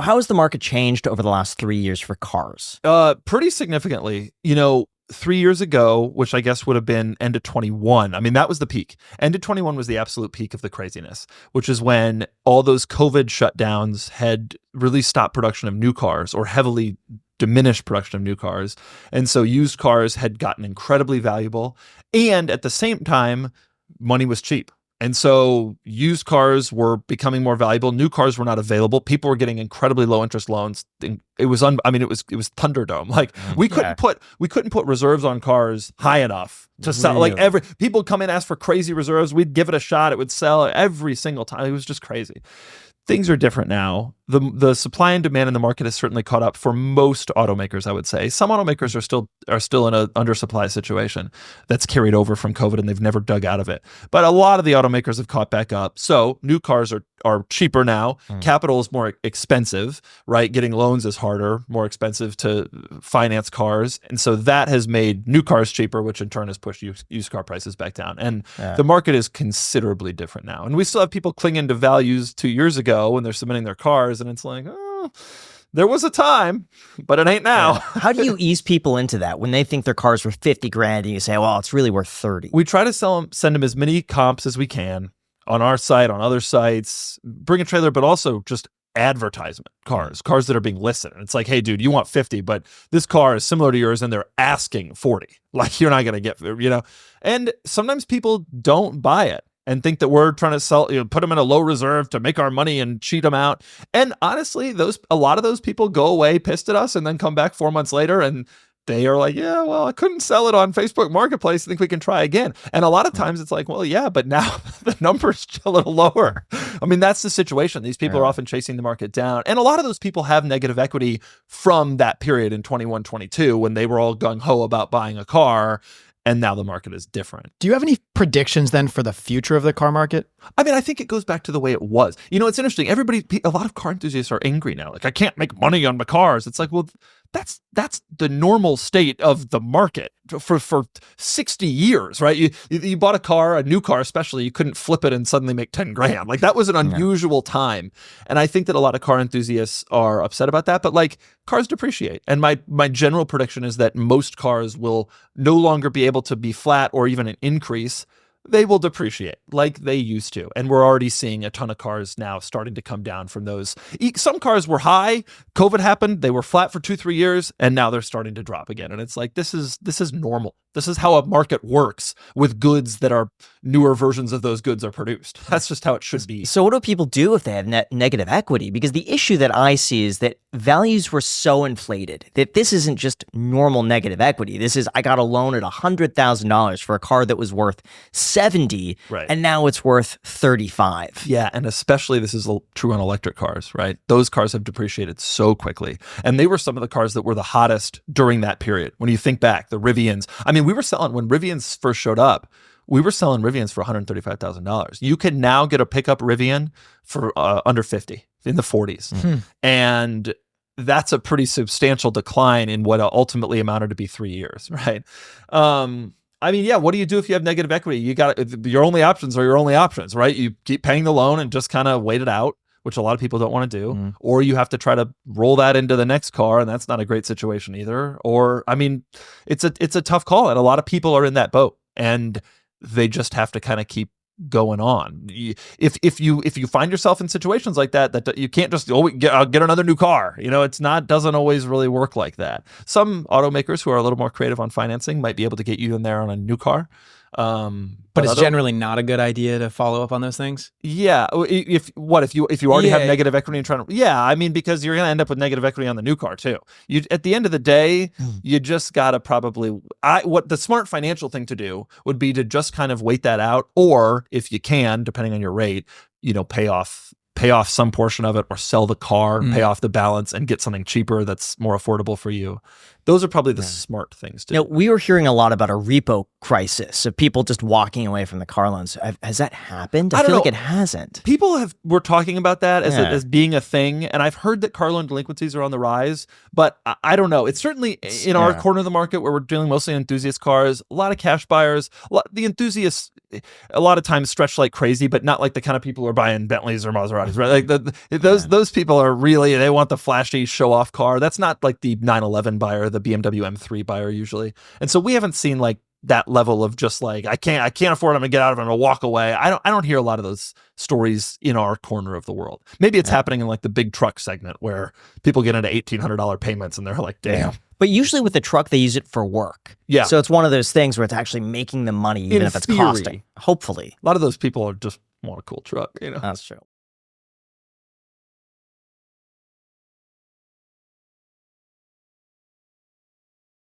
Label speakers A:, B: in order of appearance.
A: How has the market changed over the last 3 years for cars?
B: Pretty significantly. 3 years ago, which I guess would have been end of 21. I mean, that was the peak. End of 21 was the absolute peak of the craziness, which is when all those COVID shutdowns had really stopped production of new cars or heavily diminished production of new cars. And so used cars had gotten incredibly valuable. And at the same time, money was cheap. And so used cars were becoming more valuable. New cars were not available. People were getting incredibly low interest loans. It was it was Thunderdome. Like we couldn't put reserves on cars high enough to sell.
A: Really?
B: Like people come in, ask for crazy reserves. We'd give it a shot. It would sell every single time. It was just crazy. Things are different now. The supply and demand in the market has certainly caught up for most automakers, I would say. Some automakers are still in an undersupply situation that's carried over from COVID and they've never dug out of it. But a lot of the automakers have caught back up. So new cars are cheaper now. Capital is more expensive, right? Getting loans is harder, more expensive to finance cars. And so that has made new cars cheaper, which in turn has pushed used car prices back down. And the market is considerably different now. And we still have people clinging to values 2 years ago when they're submitting their cars. And it's like, oh, there was a time, but it ain't now.
A: How do you ease people into that when they think their cars were 50 grand and you say, well, it's really worth 30?
B: We try to send them as many comps as we can on our site, on other sites, bring a trailer, but also just advertisement cars that are being listed. And it's like, hey, dude, you want 50, but this car is similar to yours and they're asking 40. Like you're not going to get, and sometimes people don't buy it and think that we're trying to sell, put them in a low reserve to make our money and cheat them out. And honestly, a lot of those people go away pissed at us and then come back 4 months later and they are like, yeah, well, I couldn't sell it on Facebook Marketplace. I think we can try again. And a lot of times it's like, well, yeah, but now the number's a little lower. I mean, that's the situation. These people are often chasing the market down. And a lot of those people have negative equity from that period in 21, 22, when they were all gung-ho about buying a car. And now the market is different.
C: Do you have any predictions then for the future of the car market?
B: I mean, I think it goes back to the way it was. It's interesting. A lot of car enthusiasts are angry now. Like, I can't make money on my cars. It's like, well, that's the normal state of the market for 60 years, right? You bought a new car especially, you couldn't flip it and suddenly make 10 grand. Like that was an unusual time. And I think that a lot of car enthusiasts are upset about that, but like cars depreciate. And my general prediction is that most cars will no longer be able to be flat or even an increase. They will depreciate like they used to. And we're already seeing a ton of cars now starting to come down from those. Some cars were high, COVID happened, they were flat for 2-3 years, and now they're starting to drop again. And it's like, this is normal. This is how a market works with goods that are newer versions of those goods are produced. That's just how it should be.
A: So what do people do if they have negative equity? Because the issue that I see is that values were so inflated that this isn't just normal negative equity. This is, I got a loan at $100,000 for a car that was worth 70,
B: right,
A: and now it's worth 35.
B: Yeah, and especially this is true on electric cars, right? Those cars have depreciated so quickly. And they were some of the cars that were the hottest during that period. When you think back, the Rivians, I mean, we were selling, when Rivians first showed up, we were selling Rivians for $135,000. You can now get a pickup Rivian for under 50, in the 40s. And that's a pretty substantial decline in what ultimately amounted to be 3 years, right? I mean, yeah, what do you do if you have negative equity? Your only options are your only options, right? You keep paying the loan and just kind of wait it out, which a lot of people don't want to do. Or you have to try to roll that into the next car, and that's not a great situation either. Or, I mean, it's a tough call, and a lot of people are in that boat, and they just have to kind of keep going on. If you find yourself in situations like that you can't just I'll get another new car. Doesn't always really work like that. Some automakers who are a little more creative on financing might be able to get you in there on a new car.
C: But it's generally not a good idea to follow up on those things.
B: Yeah. If you already have negative equity and trying to, I mean, because you're going to end up with negative equity on the new car too. At the end of the day, you just got to what the smart financial thing to do would be to just kind of wait that out. Or if you can, depending on your rate, pay off some portion of it or sell the car, pay off the balance and get something cheaper that's more affordable for you. Those are probably the smart things to do.
A: We were hearing a lot about a repo crisis of people just walking away from the car loans. Has that happened? I feel like it hasn't.
B: People were talking about that as being a thing, and I've heard that car loan delinquencies are on the rise, but I don't know. It's certainly in our corner of the market where we're dealing mostly in enthusiast cars, a lot of cash buyers, the enthusiasts a lot of times stretch like crazy, but not like the kind of people who are buying Bentleys or Maseratis, right? Like those people are really, they want the flashy show off car. That's not like the 911 buyer, the BMW M3 buyer usually. And so we haven't seen like that level of just like, I can't afford it, I'm gonna get out of it, I'm gonna walk away. I don't hear a lot of those stories in our corner of the world. Maybe it's happening in like the big truck segment where people get into $1,800 payments and they're like, damn.
A: But usually with the truck, they use it for work.
B: Yeah.
A: So it's one of those things where it's actually making them money, even if it's costing. Hopefully.
B: A lot of those people just want a cool truck,
A: That's true.